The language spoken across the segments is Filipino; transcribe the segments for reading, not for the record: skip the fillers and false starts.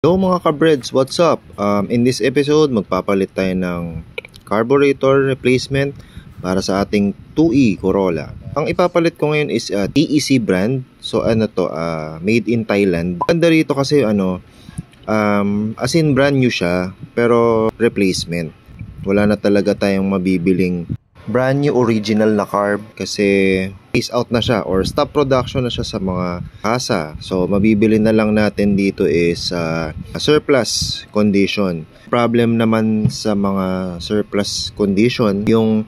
Hello mga kabreds, what's up? In this episode, magpapalit tayo ng carburetor replacement para sa ating 2E Corolla. Ang ipapalit ko ngayon is TEC brand. So made in Thailand. Ganda rito kasi as in brand new siya, pero replacement. Wala na talaga tayong mabibiling brand new original na carb kasi phase out na siya or stop production na siya sa mga kasa. So mabibili na lang natin dito is surplus condition. Problem naman sa mga surplus condition, yung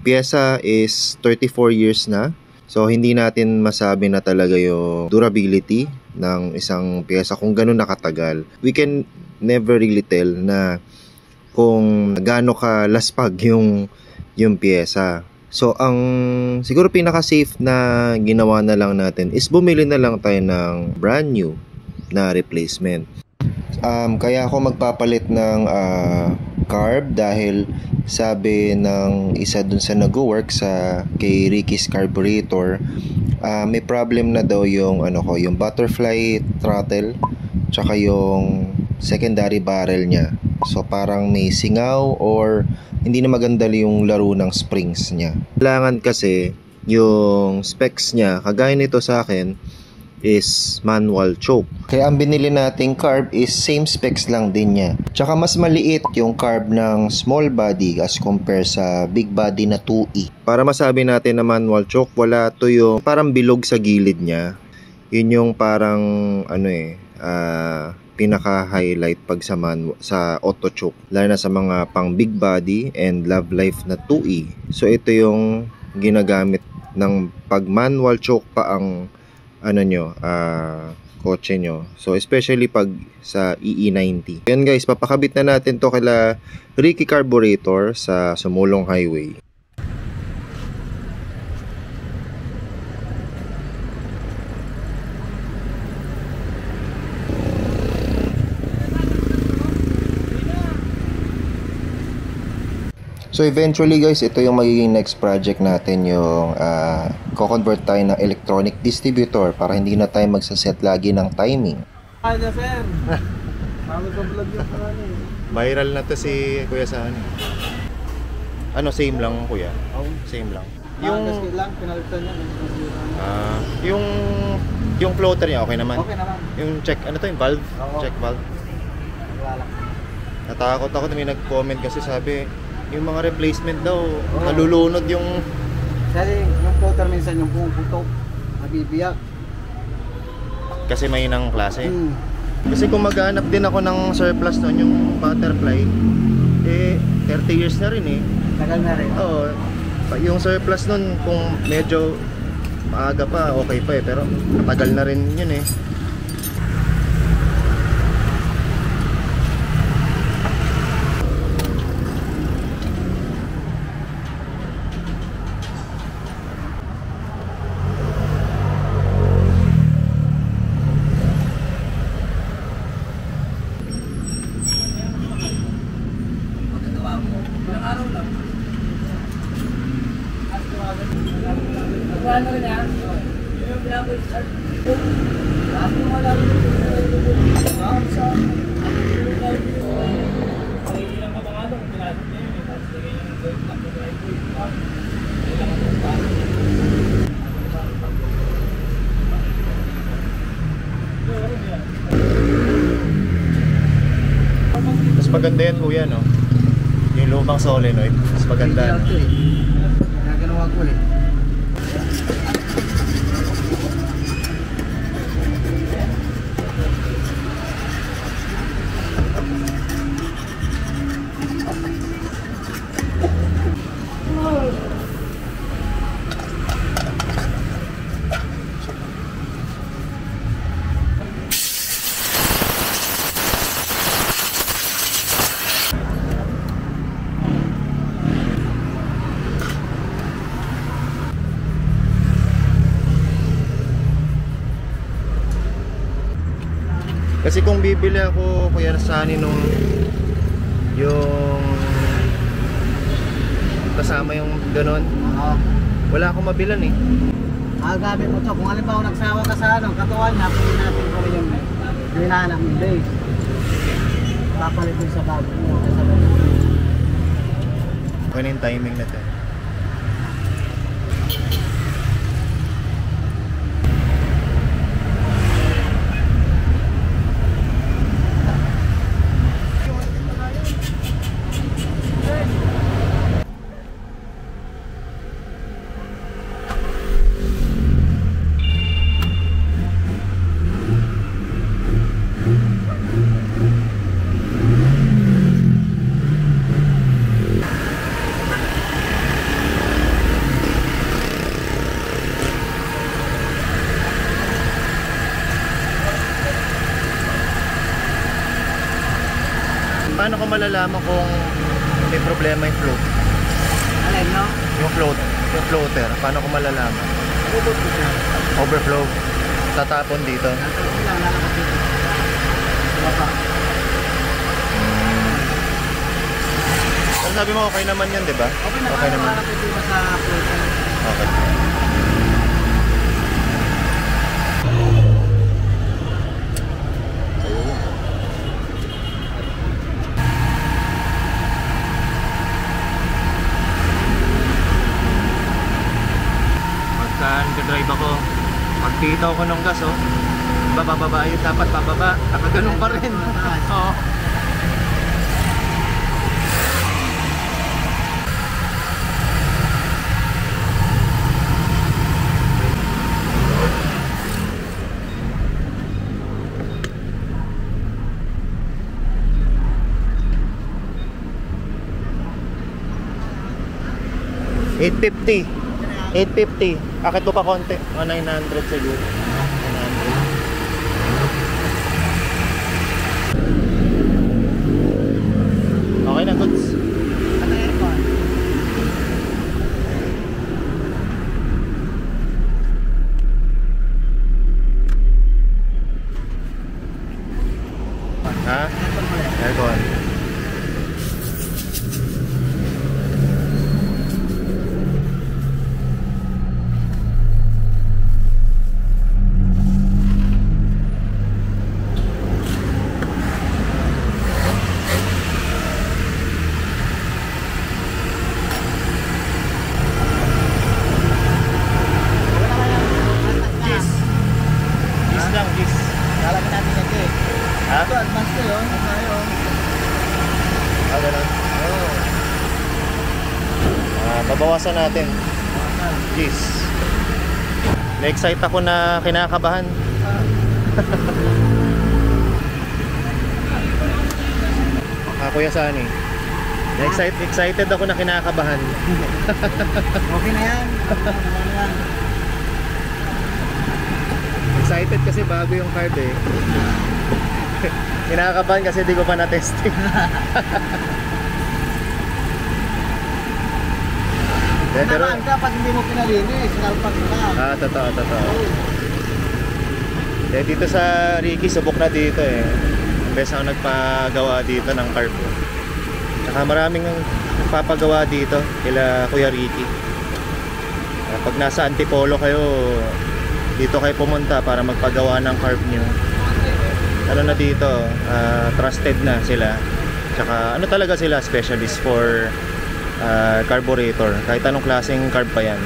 pyesa is 34 years na. So hindi natin masabi na talaga yung durability ng isang pyesa kung gano'n nakatagal. We can never really tell na kung gaano ka laspag yung pyesa. So, ang siguro pinaka-safe na ginawa na lang natin is bumili na lang tayo ng brand new na replacement. Kaya ako magpapalit ng carb dahil sabi ng isa dun sa nag-work sa kay Ricky's Carburetor, may problem na daw yung yung butterfly throttle tsaka yung secondary barrel niya. So parang may singaw or hindi na maganda yung laro ng springs niya. Kailangan kasi yung specs niya, kagaya nito sa akin, is manual choke. Kaya ang binili nating carb is same specs lang din niya. Tsaka mas maliit yung carb ng small body as compare sa big body na 2E. Para masabi natin na manual choke, wala to yung parang bilog sa gilid niya. Yun yung parang pinaka-highlight pag sa auto choke, lalo na sa mga pang big body and love life na 2E. So ito yung ginagamit ng pag manual choke pa ang kotse nyo. So especially pag sa EE90. Yan guys, papakabit na natin to kila Ricky Carburetor sa Sumulong Highway. So eventually guys, ito yung magiging next project natin, yung co-convert tayo ng electronic distributor para hindi na tayo magsaset lagi ng timing. Kaya sir, sabi sa vlog yung Viral na to si Kuya sa same lang kuya? Same lang. Yung lang, pinalitan niya. Yung floater niya okay naman? Okay naman. Yung check, yung valve? Oo. Check valve. Wala. Natakot ako na may nag-comment kasi sabi, yung mga replacement daw, nalulunod yung... Kasi yung floater minsan yung pumuputok, nabibiyak. Kasi may inang klase. Kasi kung maghanap din ako ng surplus nun, yung butterfly, 30 years na rin eh. Tagal na rin. Oo. Yung surplus nun, kung medyo maaga pa, okay pa eh. Pero matagal na rin yun eh. Mas maganda yan kuya, no? Yung lumang solenoid, mas maganda. Nagagawa ko eh. Kasi kung bibili ako kuya Sani nung yung kasama yung ganon, wala akong mabilan eh. Gamit mo to. Kung halimbawa nagsawa ka sa katuan niya, pwede natin gawin yung hinahanap mo base. Papalit din sa bago mo. Kasama. Ano yung timing na to? Paano ko malalaman kung may problema yung float? Alin, no? Yung floater, paano ko malalaman? Ubod ko siya. Overflow. Tatapon dito. Natapos lang, nalakas dito. Baba. Pero sabi mo okay naman yan, di ba? Okay na, Okay naman. para problema sa floater. Okay. Nag-drive ako, pagtitaw ko ng gas, bababa yun, dapat bababa, nakaganon pa rin. Oo. $850. Akit mo pa konti. 900 siguro. 900. Okay na, goods. Ano aircon? Ha? Aircon mo rin. Aircon. Lalagyan natin yan eh. Ha? Ito, advance to yun. Tayo. Ah, ganun. Oo. Babawasan natin. Jeez. Na-excite ako na kinakabahan. Kuya Sani. Excited ako na kinakabahan. Okay na yan. Okay na yan. Excited kasi bago yung carb eh. Kinakabahan kasi di ko pa na-testing. Pero Naman ka pag hindi mo pinalinis, sinalpag mo na. totoo. Dito sa Ricky, subok na dito eh. Imbes ako nagpagawa dito ng carb. Saka maraming nagpapagawa dito kila Kuya Ricky. Pag nasa Antipolo kayo, dito kayo pumunta para magpagawa ng carb nyo. Ano na dito, trusted na sila. Tsaka ano talaga sila, specialist for carburetor. Kahit anong klaseng carb pa yan.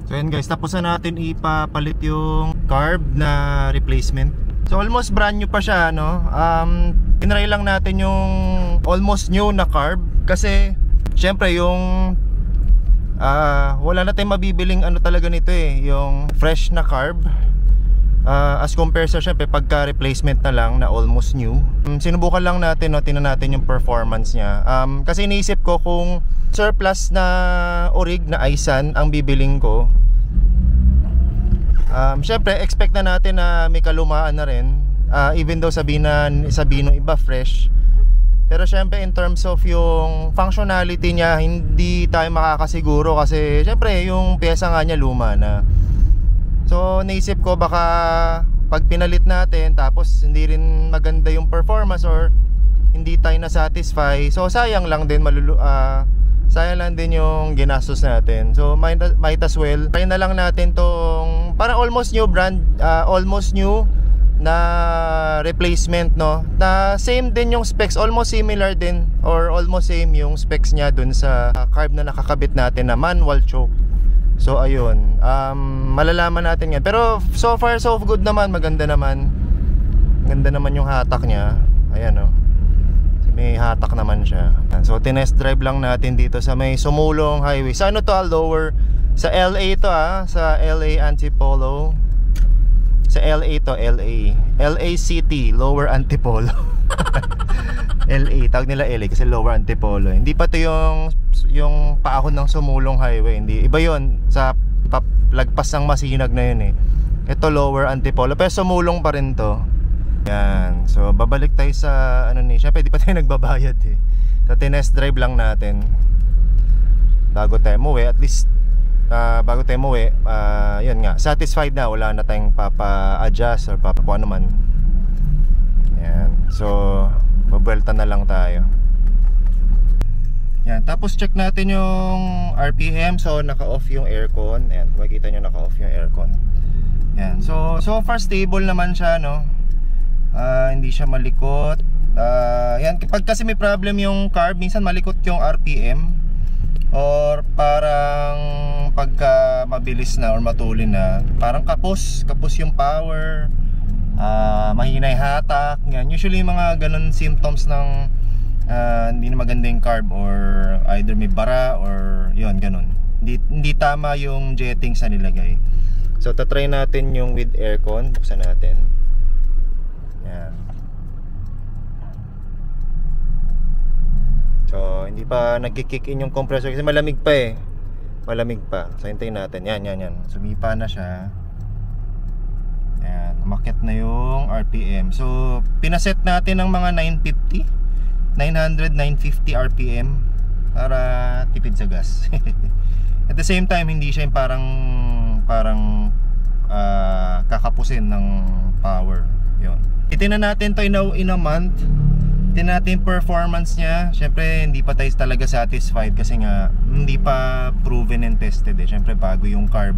So yan guys, tapos na natin ipapalit yung carb na replacement. So almost brand new pa siya, no? Tinry lang natin yung almost new na carb. Kasi syempre yung wala na tayong mabibiling ano talaga nito eh, yung fresh na carb, as compared sa syempre pagka replacement na lang na almost new. Sinubukan lang natin, no, tingnan natin yung performance niya. Kasi iniisip ko kung surplus na orig na Aisin ang bibiling ko, syempre expect na natin na may kalumaan na rin, even though sabihin ng iba fresh. Pero syempre in terms of yung functionality niya, hindi tayo makakasiguro kasi syempre yung pyesa nga niya luma na. So naisip ko baka pag pinalit natin tapos hindi rin maganda yung performance or hindi tayo na-satisfy, so sayang lang din sayang lang din yung ginastos natin. So might as well try na lang natin tong parang almost new brand, almost new na replacement, no, na same din yung specs, almost similar din or almost same yung specs niya dun sa carb na nakakabit natin na manual choke. So ayun, malalaman natin yan. Pero so far so good naman, maganda naman. Ganda naman yung hatak niya. Ayan, oh. May hatak naman siya. So tinest drive lang natin dito sa may Sumulong Highway. Sa ano to, lower sa LA to, sa LA Antipolo. Sa LA to, LA City, Lower Antipolo. LA, tawag nila LA kasi Lower Antipolo. Hindi pa to yung paahon ng Sumulong Highway. Hindi, iba yon sa lagpas ng Masinag na yun eh. Ito Lower Antipolo, pero Sumulong pa rin to. Yan, so babalik tayo sa ano ni, syempre di pa tayo nagbabayad eh. So tinest drive lang natin bago tayo umuwi. At least bago tayo umuwi, yun nga, satisfied na, wala na tayong papa-adjust or papa-kuha naman. Yan, so mabuelta na lang tayo. Yan, tapos check natin yung RPM. So naka-off yung aircon. Ayan, makikita nyo naka-off yung aircon. Yan, so far stable naman siya, no. Hindi siya malikot. Yan, pag kasi may problem yung carb, minsan malikot yung RPM. Or parang pagka mabilis na or matulin na, parang kapos yung power, mahina yung hatak. Yan, usually mga ganun symptoms ng hindi na maganda yung carb, or either may bara or yun, ganun. Hindi tama yung jettings na nilagay. So tatry natin yung with aircon. Buksan natin. Yan. So hindi pa nagki-kick in yung compressor kasi malamig pa eh. Malamig pa. So hintayin natin. Yan. Sumipa na siya. Yan, umakyat na yung RPM. So pinaset natin ng mga 950 RPM para tipid sa gas. At the same time, hindi siya yung parang kakapusin ng power. Yun. Itingnan natin to in a month. Tingnan natin performance niya. Syempre hindi pa tayo talaga satisfied kasi nga hindi pa proven and tested eh. Syempre bago yung carb.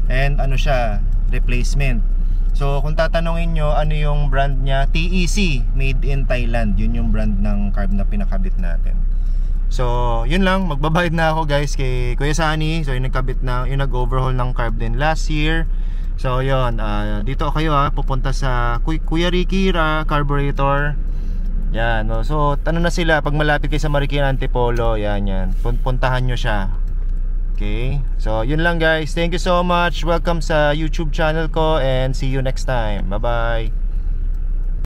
And ano siya, replacement. So kung tatanungin nyo ano yung brand niya, TEC, made in Thailand. Yun yung brand ng carb na pinakabit natin. So yun lang, magbabayad na ako guys kay Kuya Sunny. So yung nagkabit na, yung nag-overhaul ng carb din last year. So yun, dito kayo pupunta sa Kuya Ricky Carburetor. Yan, no? So ano na sila, pag malapit kayo sa Marikina Antipolo, yan, puntahan nyo siya. Okay, so yun lang guys. Thank you so much. Welcome sa YouTube channel ko and see you next time. Bye bye.